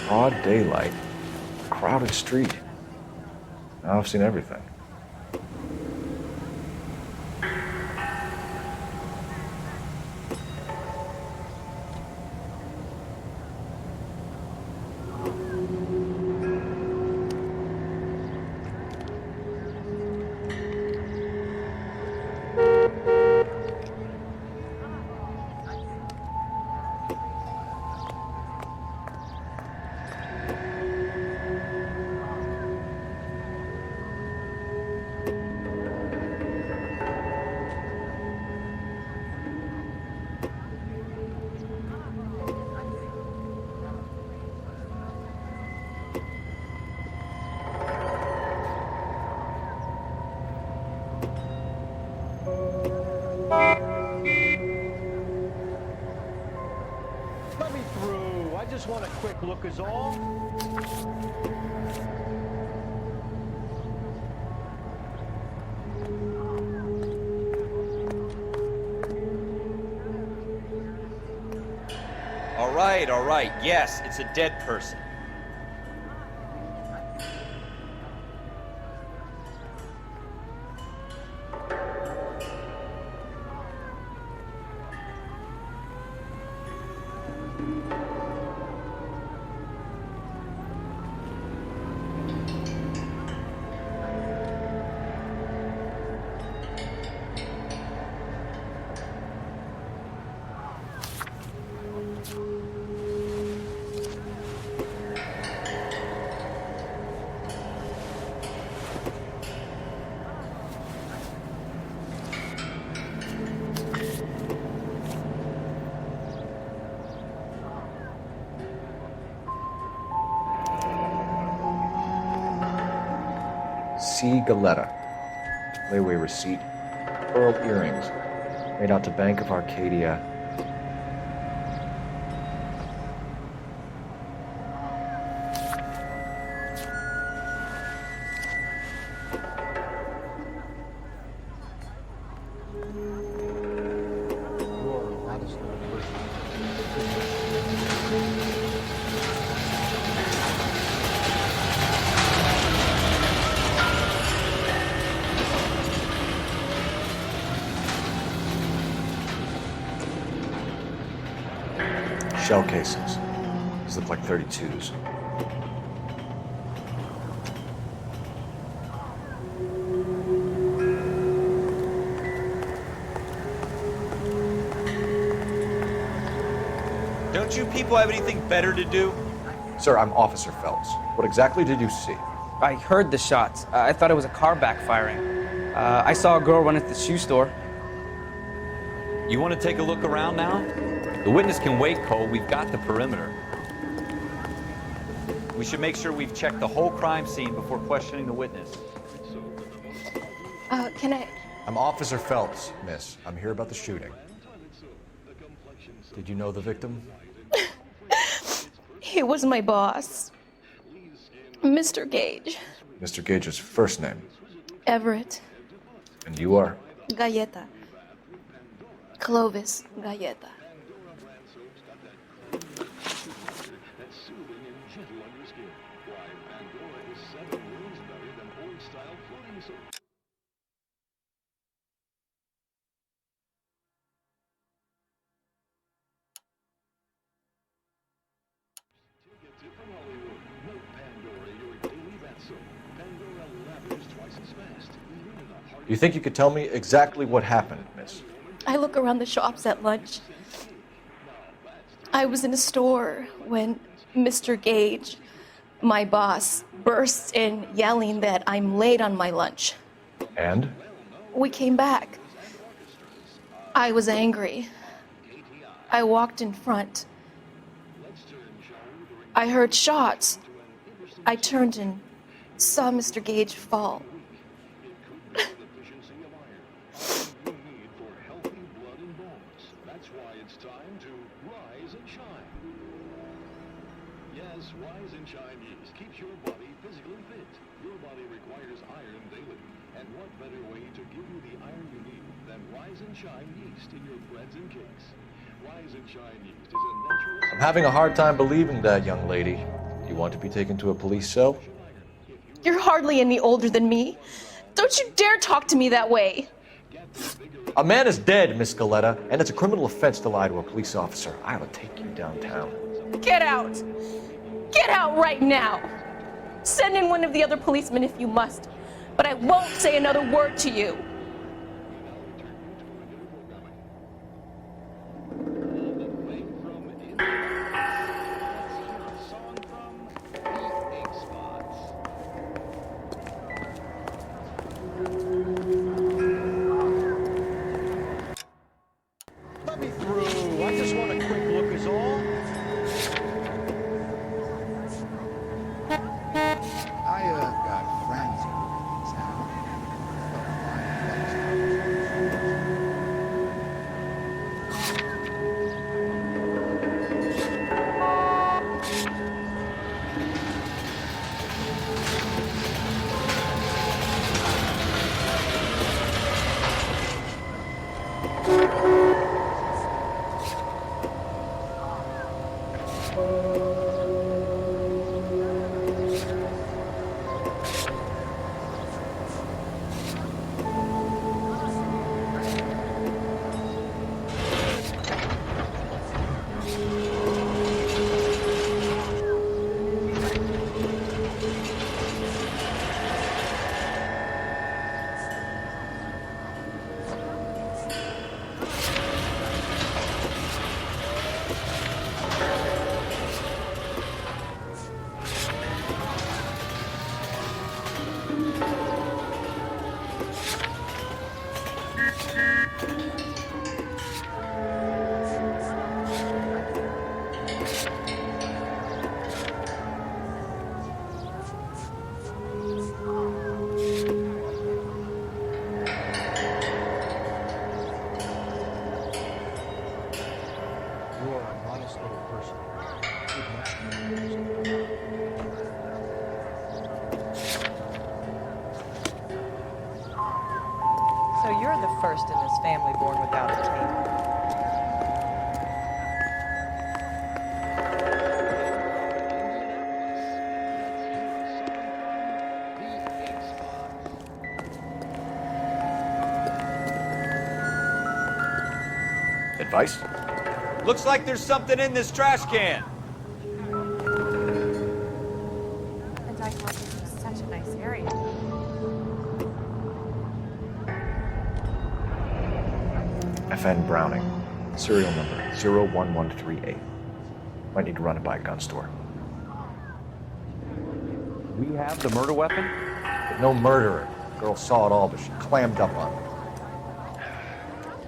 Broad daylight, crowded street. Now I've seen everything. Let me through. I just want a quick look is all. All right. Yes, it's a dead person. C. Galetta. Layaway receipt. Pearl earrings. Made out to Bank of Arcadia. Shell casings. These look like 32s. Don't you people have anything better to do? Sir, I'm Officer Phelps. What exactly did you see? I heard the shots. I thought it was a car backfiring. I saw a girl run at the shoe store. You want to take a look around now? The witness can wait, Cole. We've got the perimeter. We should make sure we've checked the whole crime scene before questioning the witness. Can I... I'm Officer Phelps, miss. I'm here about the shooting. Did you know the victim? He was my boss. Mr. Gage. Mr. Gage's first name. Everett. And you are? Galleta. Clovis Galleta. You think you could tell me exactly what happened, miss? I look around the shops at lunch. I was in a store when Mr. Gage, my boss, bursts in yelling that I'm late on my lunch. And? We came back. I was angry. I walked in front. I heard shots. I turned and saw Mr. Gage fall. Rise and Shine Yeast keeps your body physically fit. Your body requires iron daily. And what better way to give you the iron you need Then rise and shine yeast in your breads and cakes. Rise and shine yeast is a natural... I'm having a hard time believing that, young lady. You want to be taken to a police cell? You're hardly any older than me. Don't you dare talk to me that way. A man is dead, Miss Galetta, and it's a criminal offense to lie to a police officer. I will take you downtown. Get out. Get out right now. Send in one of the other policemen if you must, but I won't say another word to you. Let me through. I just want a quick look is all. I got friends in town. So you're the first in this family born without a tail. Advice? Looks like there's something in this trash can. And I thought this was such a nice area. FN Browning. Serial number 01138. Might need to run it by a gun store. We have the murder weapon? But no murderer. Girl saw it all, but she clammed up on me.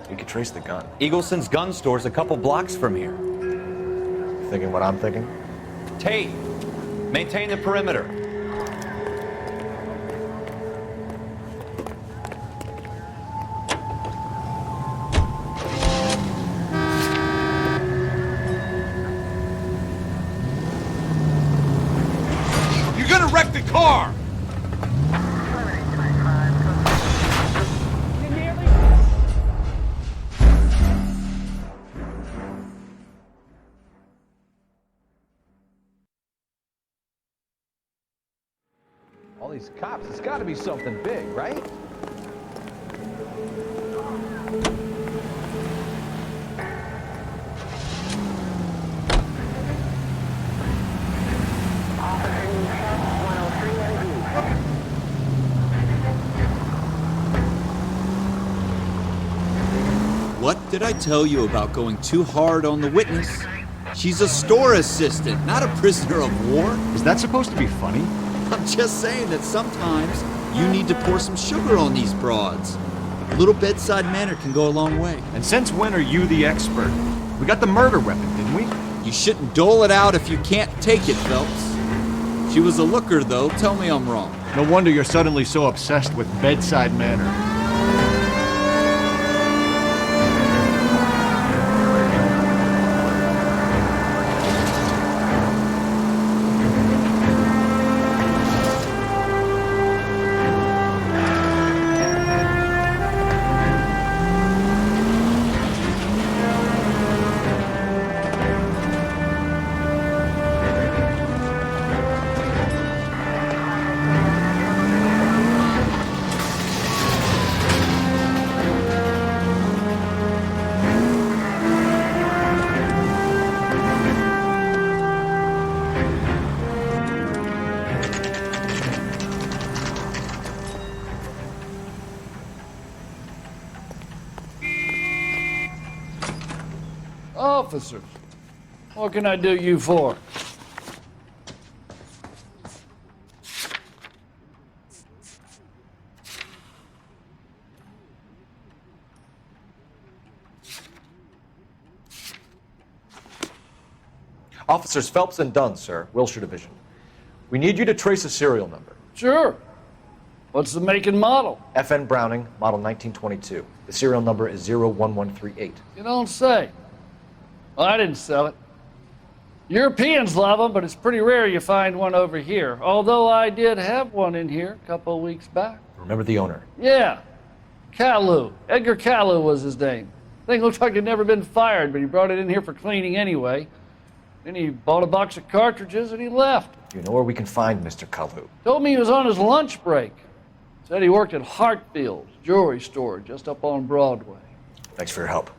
We could trace the gun. Eagleson's gun store's a couple blocks from here. You thinking what I'm thinking? Tate, maintain the perimeter. You're gonna wreck the car! All these cops, it's got to be something big, right? What did I tell you about going too hard on the witness? She's a store assistant, not a prisoner of war. Is that supposed to be funny? I'm just saying that sometimes you need to pour some sugar on these broads. A little bedside manner can go a long way. And since when are you the expert? We got the murder weapon, didn't we? You shouldn't dole it out if you can't take it, Phelps. She was a looker, though. Tell me I'm wrong. No wonder you're suddenly so obsessed with bedside manner. officers. What can I do you for? Officers Phelps and Dunn, sir, Wilshire Division. We need you to trace a serial number. Sure. What's the make and model? FN Browning, model 1922. The serial number is 01138. You don't say. Well, I didn't sell it. Europeans love them, but it's pretty rare you find one over here. Although I did have one in here a couple of weeks back. Remember the owner? Yeah. Caillou. Edgar Caillou was his name. Thing looked like he'd never been fired, but he brought it in here for cleaning anyway. Then he bought a box of cartridges and he left. Do you know where we can find Mr. Kalu? Told me he was on his lunch break. Said he worked at Hartfield's jewelry store just up on Broadway. Thanks for your help.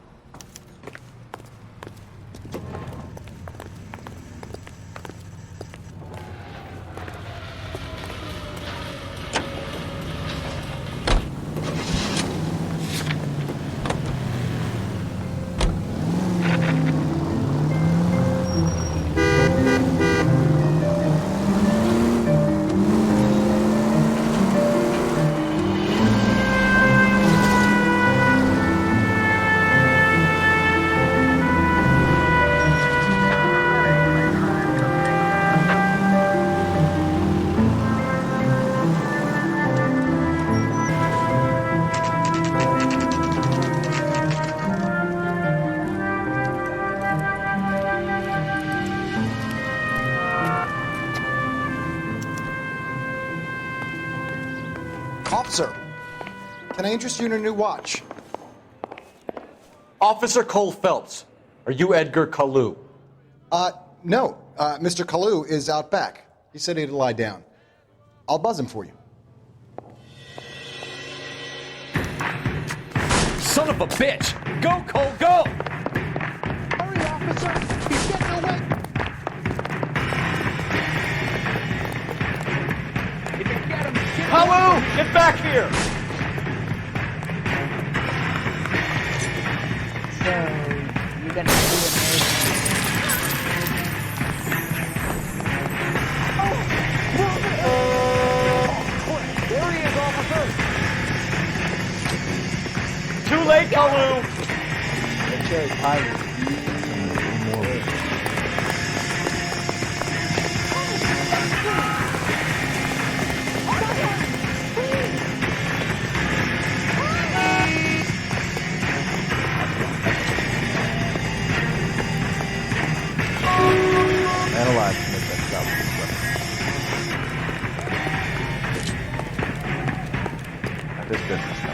Officer, can I interest you in a new watch? Officer Cole Phelps, are you Edgar Kalu? No. Mr. Kalu is out back. He said he'd lie down. I'll buzz him for you. Son of a bitch! Go, Cole, go! Hurry, officer! He's getting away! Kalu, get back here! So, you're gonna do There he is, officer! Too late, Kalu! Analyze and make that stop. Not this business, though.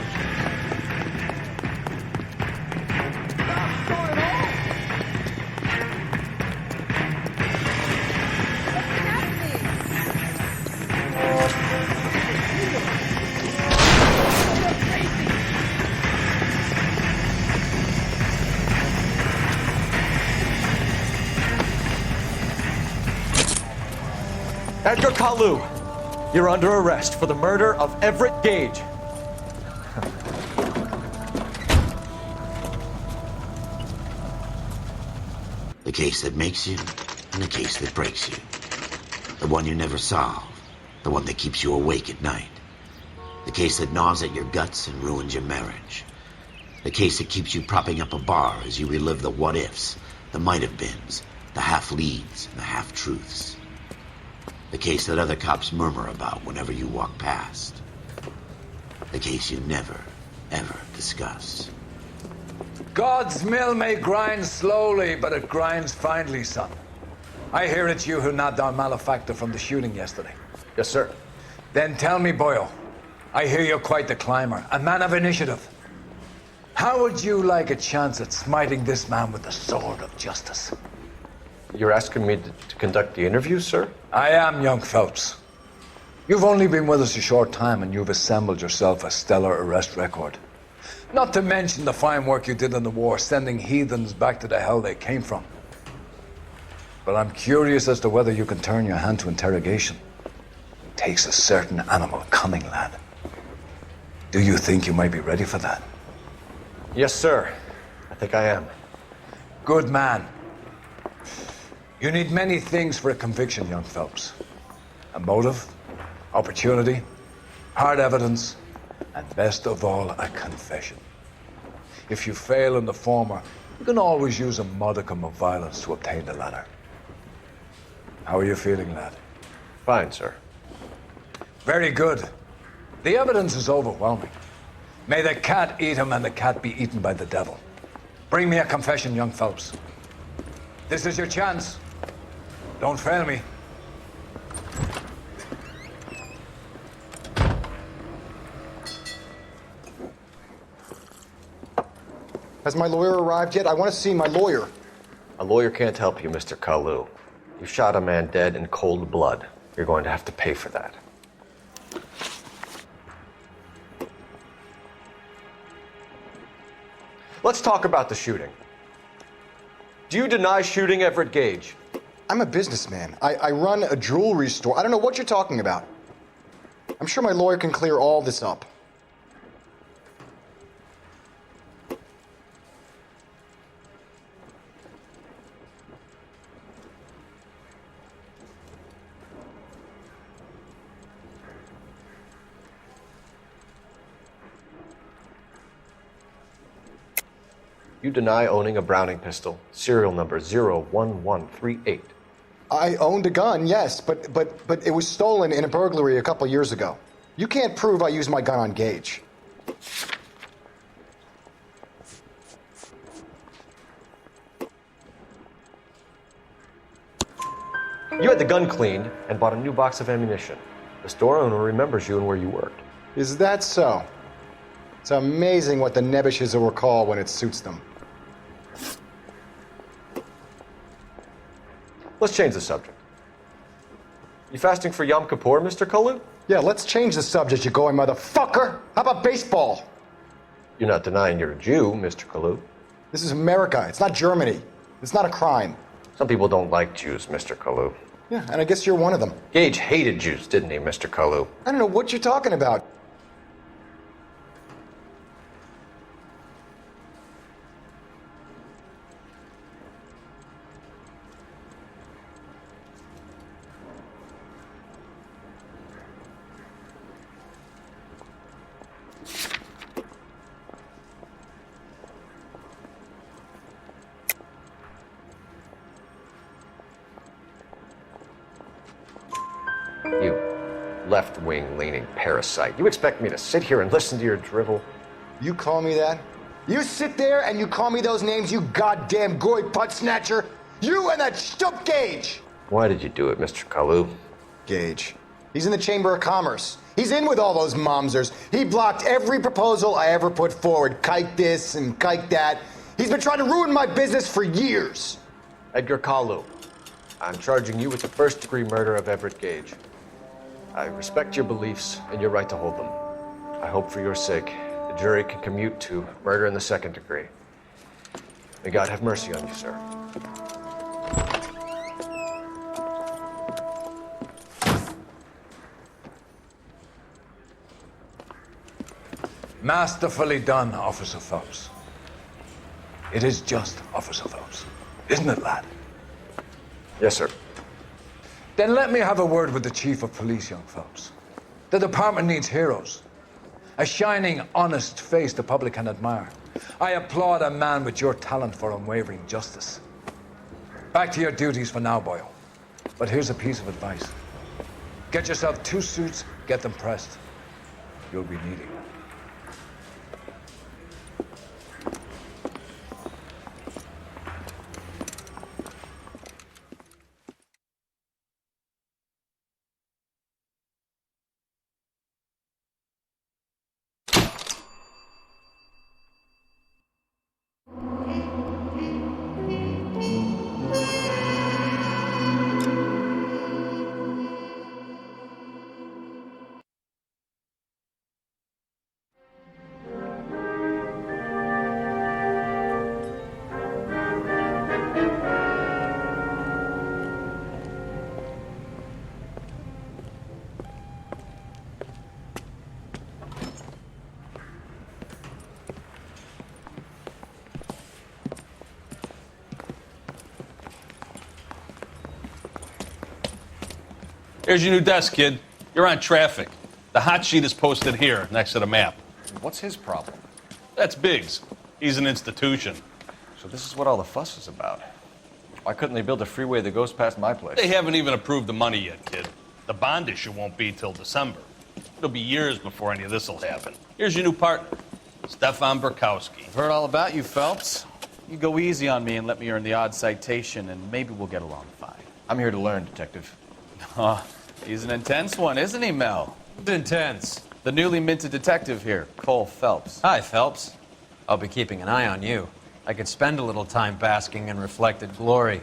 Edgar Kalu, you're under arrest for the murder of Everett Gage. The case that makes you, and the case that breaks you. The one you never solve, the one that keeps you awake at night. The case that gnaws at your guts and ruins your marriage. The case that keeps you propping up a bar as you relive the what-ifs, the might-have-beens, the half-leads, and the half-truths. The case that other cops murmur about whenever you walk past. The case you never, ever discuss. God's mill may grind slowly, but it grinds finely, son. I hear it's you who nabbed our malefactor from the shooting yesterday. Yes, sir. Then tell me, Boyle, I hear you're quite the climber, a man of initiative. How would you like a chance at smiting this man with the sword of justice? You're asking me to conduct the interview, sir? I am, young Phelps. You've only been with us a short time and you've assembled yourself a stellar arrest record. Not to mention the fine work you did in the war, sending heathens back to the hell they came from. But I'm curious as to whether you can turn your hand to interrogation. It takes a certain animal cunning, lad. Do you think you might be ready for that? Yes, sir. I think I am. Good man. You need many things for a conviction, young Phelps. A motive, opportunity, hard evidence, and best of all, a confession. If you fail in the former, you can always use a modicum of violence to obtain the latter. How are you feeling, lad? Fine, sir. Very good. The evidence is overwhelming. May the cat eat him and the cat be eaten by the devil. Bring me a confession, young Phelps. This is your chance. Don't fail me. Has my lawyer arrived yet? I want to see my lawyer. A lawyer can't help you, Mr. Kalu. You shot a man dead in cold blood. You're going to have to pay for that. Let's talk about the shooting. Do you deny shooting Everett Gage? I'm a businessman. I run a jewelry store. I don't know what you're talking about. I'm sure my lawyer can clear all this up. You deny owning a Browning pistol, serial number 01138. I owned a gun, yes, but it was stolen in a burglary a couple years ago. You can't prove I used my gun on Gage. You had the gun cleaned and bought a new box of ammunition. The store owner remembers you and where you worked. Is that so? It's amazing what the nebbishes will recall when it suits them. Let's change the subject. You fasting for Yom Kippur, Mr. Kalu? Yeah, let's change the subject, you going motherfucker. How about baseball? You're not denying you're a Jew, Mr. Kalu. This is America. It's not Germany. It's not a crime. Some people don't like Jews, Mr. Kalu. Yeah, and I guess you're one of them. Gage hated Jews, didn't he, Mr. Kalu? I don't know what you're talking about. You left-wing leaning parasite. You expect me to sit here and listen to your drivel? You call me that? You sit there and you call me those names, you goddamn goy putt snatcher? You and that stup Gage! Why did you do it, Mr. Kalu? Gage. He's in the Chamber of Commerce. He's in with all those momsers. He blocked every proposal I ever put forward. Kike this and kike that. He's been trying to ruin my business for years. Edgar Kalu, I'm charging you with the first-degree murder of Everett Gage. I respect your beliefs and your right to hold them. I hope for your sake the jury can commute to murder in the second degree. May God have mercy on you, sir. Masterfully done, Officer Phelps. It is just Officer Phelps, isn't it, lad? Yes, sir. Then let me have a word with the Chief of Police, young Phelps. The department needs heroes. A shining, honest face the public can admire. I applaud a man with your talent for unwavering justice. Back to your duties for now, boyo. But here's a piece of advice. Get yourself 2 suits, get them pressed. You'll be needing them. Here's your new desk, kid. You're on traffic. The hot sheet is posted here, next to the map. What's his problem? That's Biggs. He's an institution. So this is what all the fuss is about. Why couldn't they build a freeway that goes past my place? They haven't even approved the money yet, kid. The bond issue won't be till December. It'll be years before any of this will happen. Here's your new partner, Stefan Burkowski. I've heard all about you, Phelps. You go easy on me and let me earn the odd citation, and maybe we'll get along fine. I'm here to learn, Detective. He's an intense one, isn't he, Mel? Intense. The newly minted detective here, Cole Phelps. Hi, Phelps. I'll be keeping an eye on you. I could spend a little time basking in reflected glory.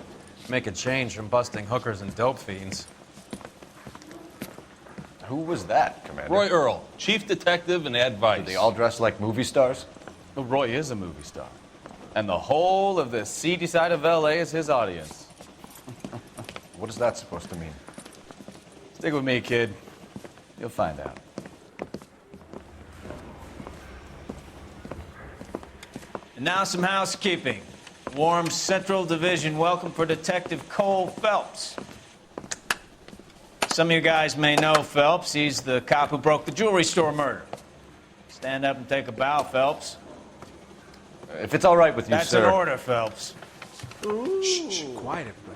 Make a change from busting hookers and dope fiends. Who was that, Commander? Roy Earl, chief detective and advice. Do they all dress like movie stars? Well, Roy is a movie star. And the whole of the seedy side of L.A. is his audience. What is that supposed to mean? Stick with me, kid. You'll find out. And now some housekeeping. Warm Central Division welcome for Detective Cole Phelps. Some of you guys may know Phelps. He's the cop who broke the jewelry store murder. Stand up and take a bow, Phelps. If it's all right with you, That's sir. an order, Phelps. Shh, quiet, everybody.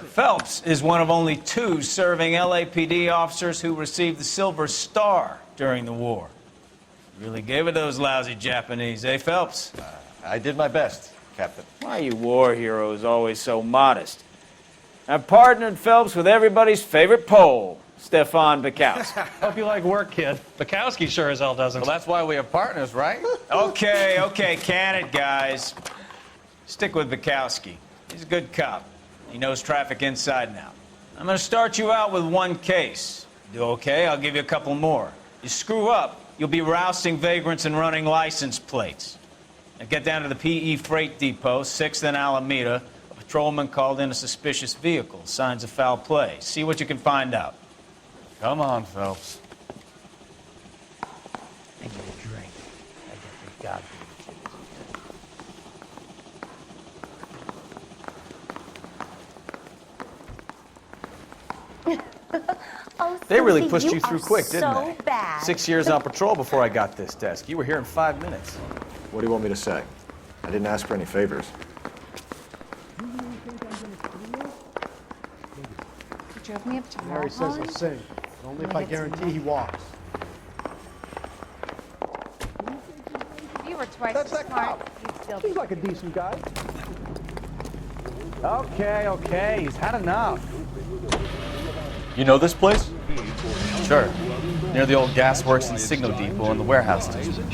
Phelps is one of only 2 serving LAPD officers who received the Silver Star during the war. Really gave it those lousy Japanese, eh, Phelps? I did my best, Captain. Why are you war heroes always so modest? I've partnered Phelps with everybody's favorite Pole, Stefan Burkowski. Hope you like work, kid. Bukowski sure as hell doesn't. Well, that's why we have partners, right? Okay, can it, guys. Stick with Burkowski. He's a good cop. He knows traffic inside and out. I'm going to start you out with 1 case. Do okay, I'll give you a couple more. You screw up, you'll be rousting vagrants and running license plates. Now get down to the PE Freight Depot, 6th and Alameda. A patrolman called in a suspicious vehicle. Signs of foul play. See what you can find out. Come on, Phelps. I get a drink. I got the They really pushed you through quick, didn't so they? Bad. 6 years on patrol before I got this desk. You were here in 5 minutes. What do you want me to say? I didn't ask for any favors. You drove me up to Mary says he'll sing, but only if I guarantee he walks. If you were twice as smart, you'd still Seems like a decent guy. Okay, he's had enough. You know this place? Sure. Near the old gasworks and signal depot and the warehouse station.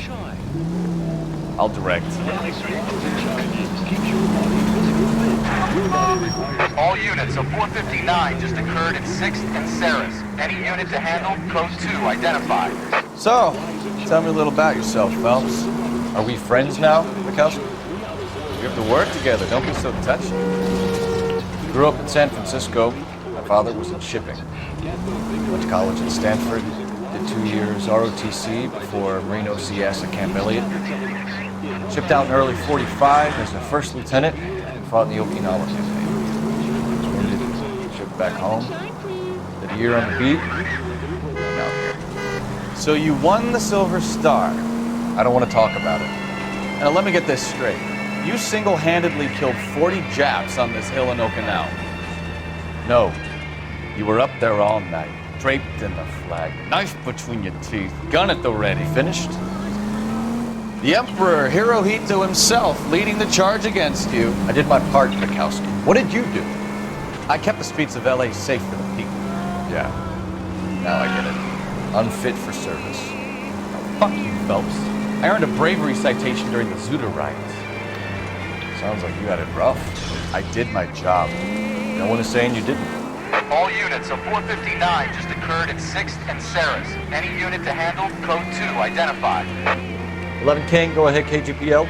I'll direct. All units, a 459 just occurred in 6th and Saris. Any unit to handle, code 2 identified. So, tell me a little about yourself, Phelps. Are we friends now, Burkowski? We have to work together. Don't be so touchy. Grew up in San Francisco. My father was in shipping. Went to college at Stanford. Did 2 years ROTC before Marine OCS at Camp Elliott. Shipped out in early 45 as a first lieutenant and fought in the Okinawa campaign. Was wounded, shipped back home. Did a year on the beat. Now here. So you won the Silver Star. I don't want to talk about it. Now let me get this straight. You single-handedly killed 40 Japs on this hill in Okinawa. No. You were up there all night, draped in the flag, knife between your teeth, gun at the ready. Finished? The Emperor Hirohito himself leading the charge against you. I did my part, Burkowski. What did you do? I kept the streets of L.A. safe for the people. Yeah. Now I get it. Unfit for service. Now, fuck you, Phelps. I earned a bravery citation during the Zuda riots. Sounds like you had it rough. I did my job. No one is saying you didn't. All units, a 459 just occurred in 6th and Saris. Any unit to handle, code 2 identified. 11 King, go ahead, KGPL.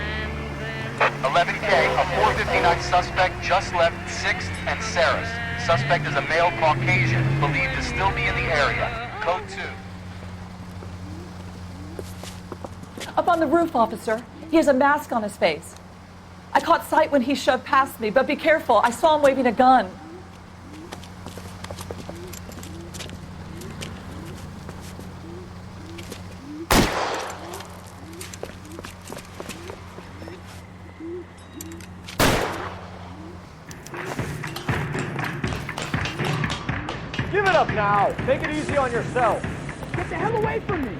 11K, a 459 suspect just left 6th and Saris. Suspect is a male Caucasian, believed to still be in the area. Code 2. Up on the roof, officer. He has a mask on his face. I caught sight when he shoved past me, but be careful. I saw him waving a gun. up now. Take it easy on yourself. Get the hell away from me.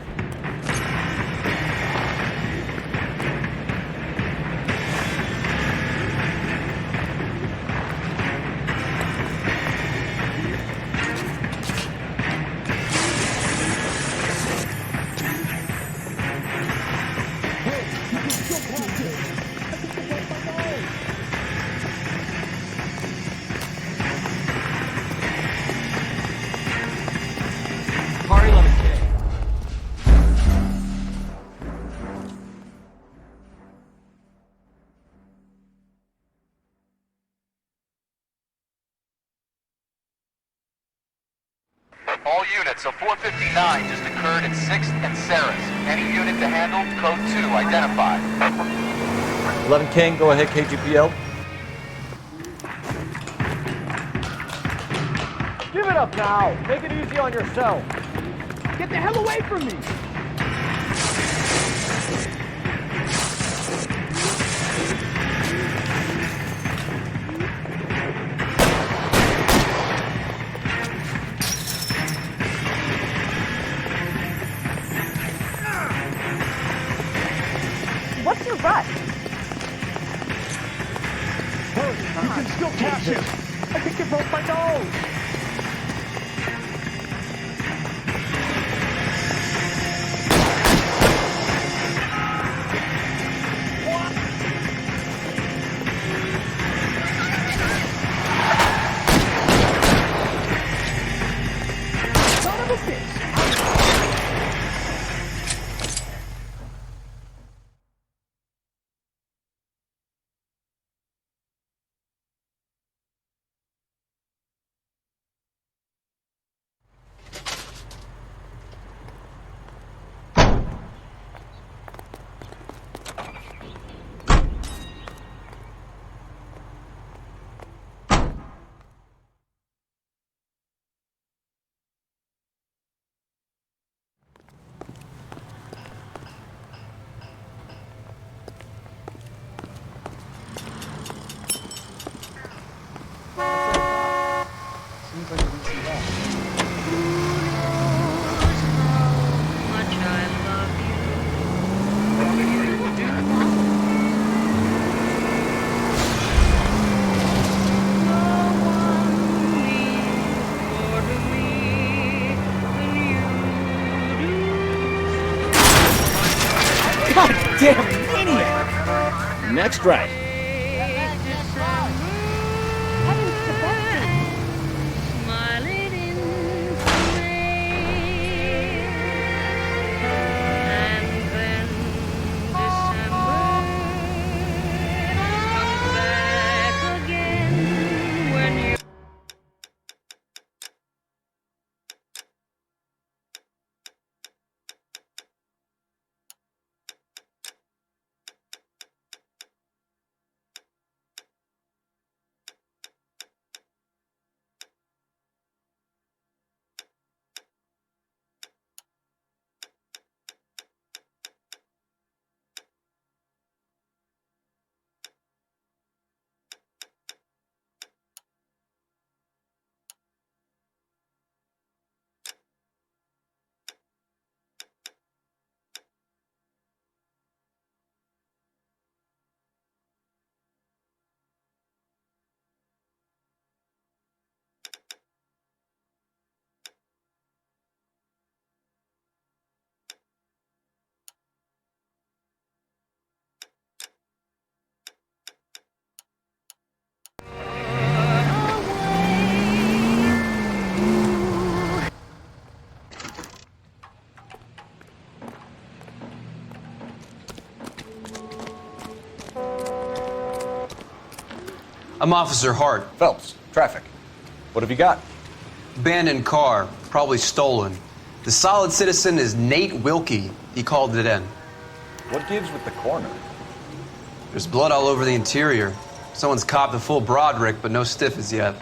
Car 11K. All units, a 459 just occurred at 6th and Sarah's. Any unit to handle, code 2, identified. 11 King, go ahead, KGPL. Give it up now. Take it easy on yourself. Get the hell away from me. What's your rush? Hurry, you can still catch it. I think you broke my nose. Son of a bitch. Damn maniac! Next right. I'm Officer Hart. Phelps, traffic. What have you got? Abandoned car, probably stolen. The solid citizen is Nate Wilkie. He called it in. What gives with the corner? There's blood all over the interior. Someone's copped a full Broderick, but no stiff as yet.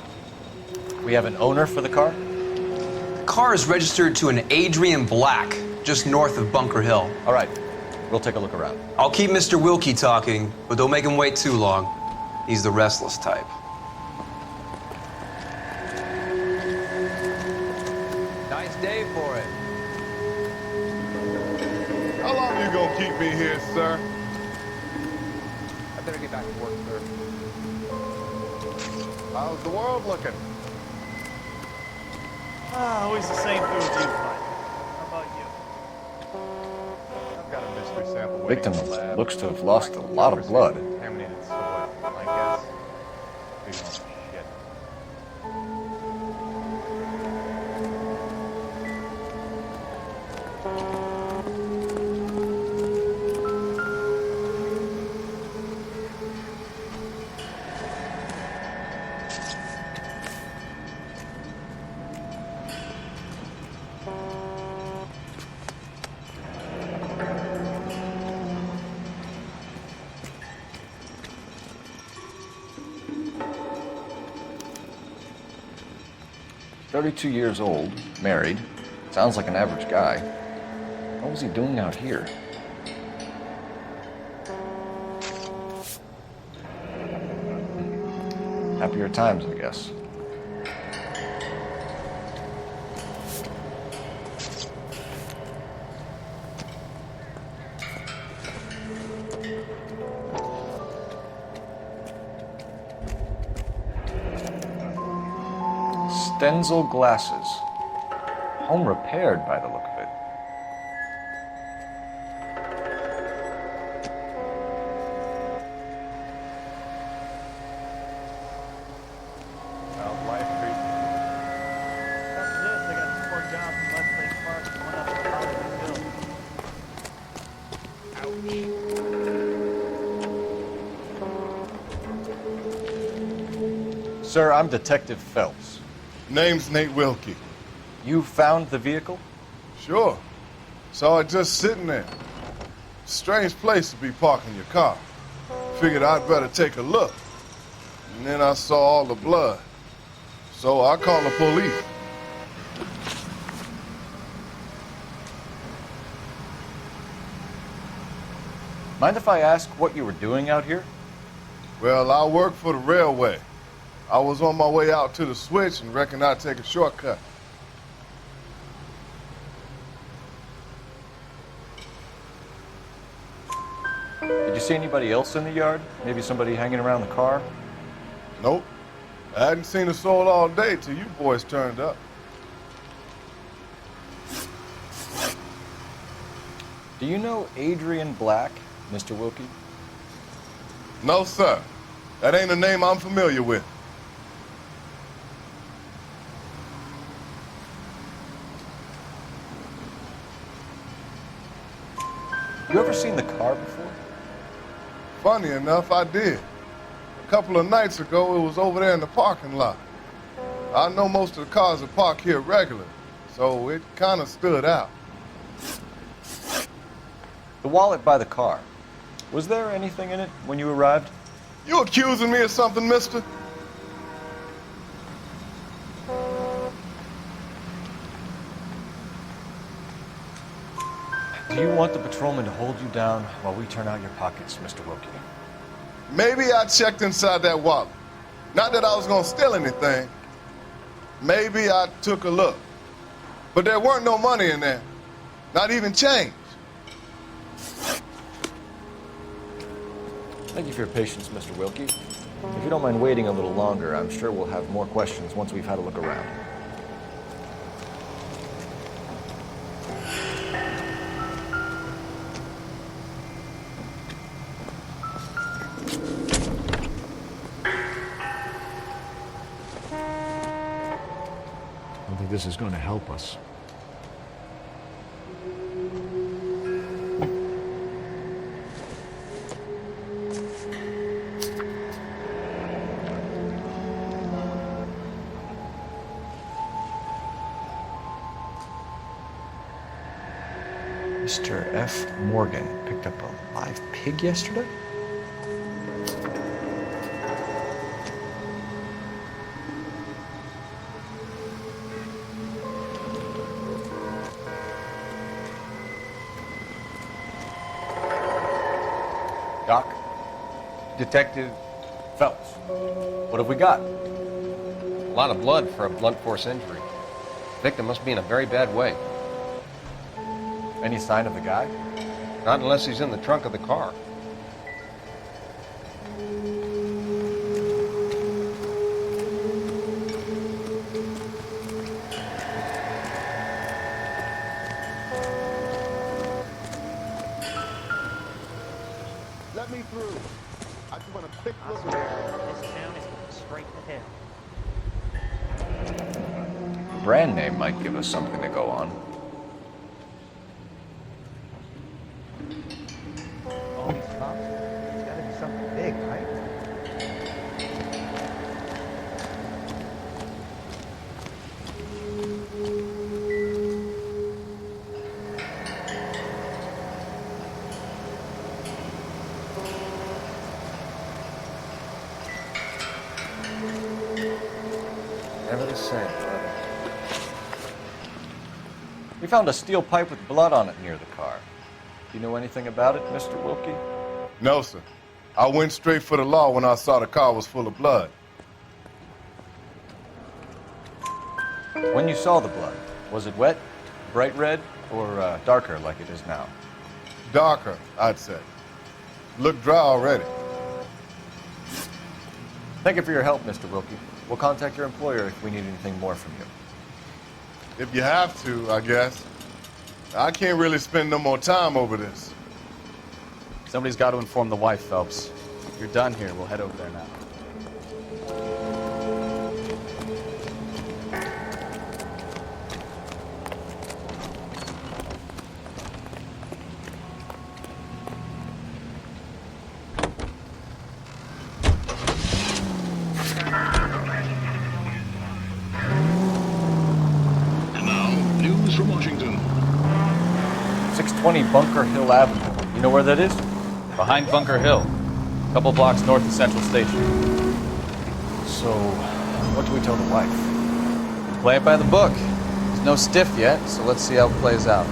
We have an owner for the car? The car is registered to an Adrian Black, just north of Bunker Hill. All right, we'll take a look around. I'll keep Mr. Wilkie talking, but don't make him wait too long. He's the restless type. day for it. How long you gonna keep me here, sir? I better get back to work, sir. How's the world looking? Always the same food you find. How about you? I've got a mystery sample. Victim looks to have lost a lot of blood. Contaminated soil. My guess. Big lump of shit. 32 years old, married. Sounds like an average guy. What was he doing out here? Happier times, I guess. Stenzel glasses. Home repaired by the look of it. How's life treating you? After this, I got 2 more jobs in Westlake Park and 1 up in Hollywood Hill. Sir, I'm Detective Phelps. Name's Nate Wilkie. You found the vehicle? Sure. Saw it just sitting there. Strange place to be parking your car. Figured I'd better take a look. And then I saw all the blood. So I called the police. Mind if I ask what you were doing out here? Well, I work for the railway. I was on my way out to the switch and reckoned I'd take a shortcut. Did you see anybody else in the yard? Maybe somebody hanging around the car? Nope. I hadn't seen a soul all day till you boys turned up. Do you know Adrian Black, Mr. Wilkie? No, sir. That ain't a name I'm familiar with. You ever seen the car before? Funny enough, I did. A couple of nights ago, it was over there in the parking lot. I know most of the cars are parked here regularly, so it kind of stood out. The wallet by the car. Was there anything in it when you arrived? You accusing me of something, mister? Do you want the patrolman to hold you down while we turn out your pockets, Mr. Wilkie? Maybe I checked inside that wallet. Not that I was gonna steal anything. Maybe I took a look. But there weren't no money in there. Not even change. Thank you for your patience, Mr. Wilkie. If you don't mind waiting a little longer, I'm sure we'll have more questions once we've had a look around. I don't think this is going to help us. Mr. F. Morgan picked up a live pig yesterday? Doc? Detective Phelps. What have we got? a lot of blood for a blunt force injury. Victim must be in a very bad way. Any sign of the guy? Not unless he's in the trunk of the car. Let me through. I just want a quick look This town is going straight to hell. The brand name might give us something to go on. All these cops? It's gotta be something big, right? Never the same, brother. We found a steel pipe with blood on it near the car. Do you know anything about it, Mr. Wilkie? No, sir. I went straight for the law when I saw the car was full of blood. When you saw the blood, was it wet, bright red, or darker like it is now? Darker, I'd say. Looked dry already. Thank you for your help, Mr. Wilkie. We'll contact your employer if we need anything more from you. If you have to, I guess. I can't really spend no more time over this. Somebody's got to inform the wife, Phelps. If you're done here, we'll head over there now. And now, news from Washington. 620 Bunker Hill Avenue. You know where that is? Behind Bunker Hill, a couple blocks north of Central Station. So, what do we tell the wife? Play it by the book. There's no stiff yet, so let's see how it plays out.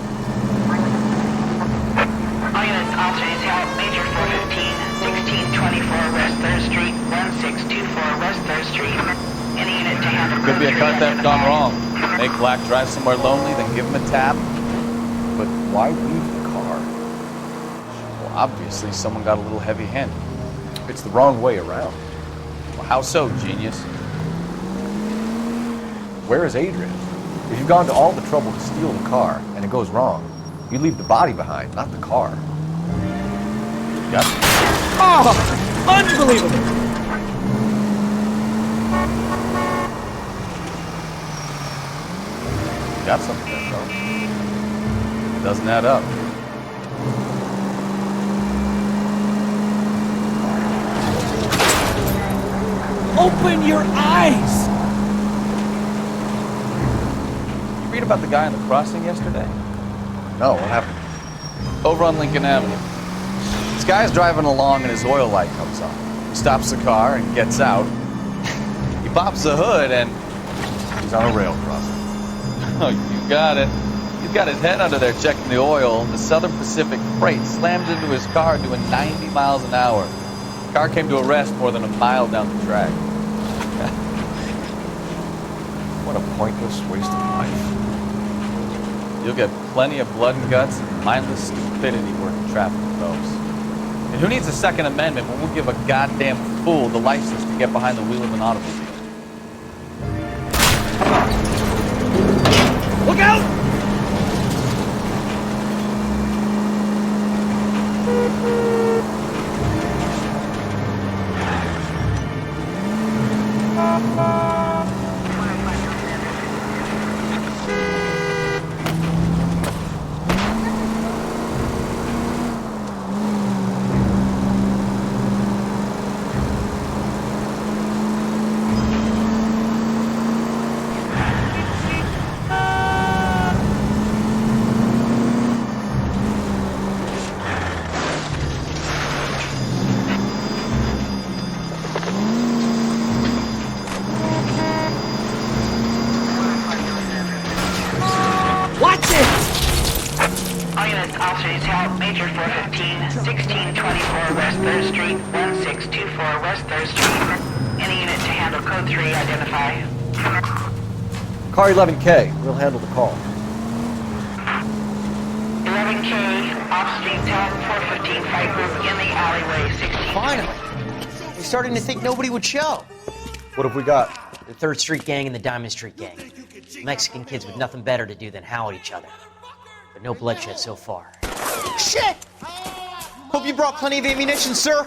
All units, alternate help, Major 415, 1624 West 3rd Street, 1624 West 3rd Street. Any unit to handle Could be a car theft gone wrong. Make Black drive somewhere lonely, then give him a tap. But why leave the car? Well, obviously someone got a little heavy-handed. It's the wrong way around. Well, how so, genius? Where is Adrian? If you've gone to all the trouble to steal the car and it goes wrong, you leave the body behind, not the car. Got it? Oh, unbelievable! Got something there, though. It doesn't add up. Open your eyes! You read about the guy on the crossing yesterday? No, what happened? Over on Lincoln Avenue. This guy's driving along and his oil light comes on. He stops the car and gets out. He pops the hood and... He's on a rail crossing. Oh, you got it. He's got his head under there checking the oil, and the Southern Pacific freight slams into his car doing 90 miles an hour. The car came to a rest more than a mile down the track. What a pointless waste of life. You'll get plenty of blood and guts and mindless stupidity working traffic, folks. And who needs a Second Amendment when we'll give a goddamn fool the license to get behind the wheel of an automobile? Look out! All units, officers help, Major 415, 1624 West 3rd Street, 1624 West 3rd Street. Any unit to handle code 3, identify. Car 11K, we'll handle the call. 11K, off-street town, 415 fight group in the alleyway, 16. Finally. We're starting to think nobody would show. What have we got? The 3rd Street Gang and the Diamond Street Gang. Mexican kids with nothing better to do than howl at each other. But no bloodshed so far. Shit! Hope you brought plenty of ammunition, sir.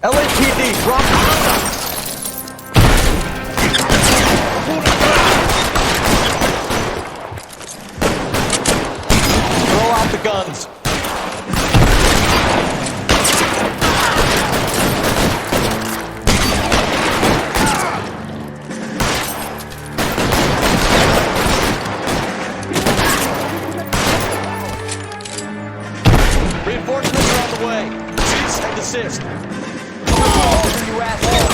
LAPD, drop the Throw out the guns. Reinforcements are on the way. Cease and desist. You asshole.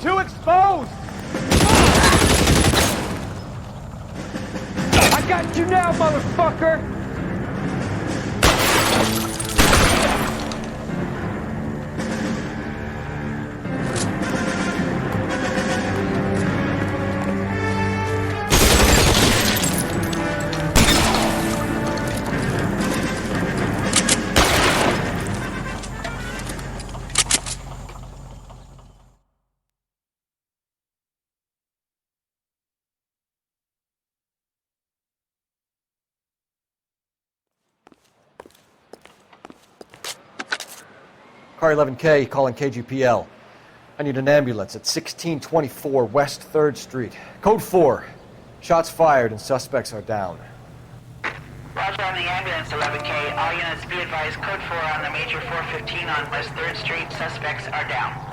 Too exposed! I got you now, motherfucker! Car 11K, calling KGPL. I need an ambulance at 1624 West 3rd Street. Code 4. Shots fired and suspects are down. Roger on the ambulance, 11K. All units be advised, code 4 on the major 415 on West 3rd Street. Suspects are down.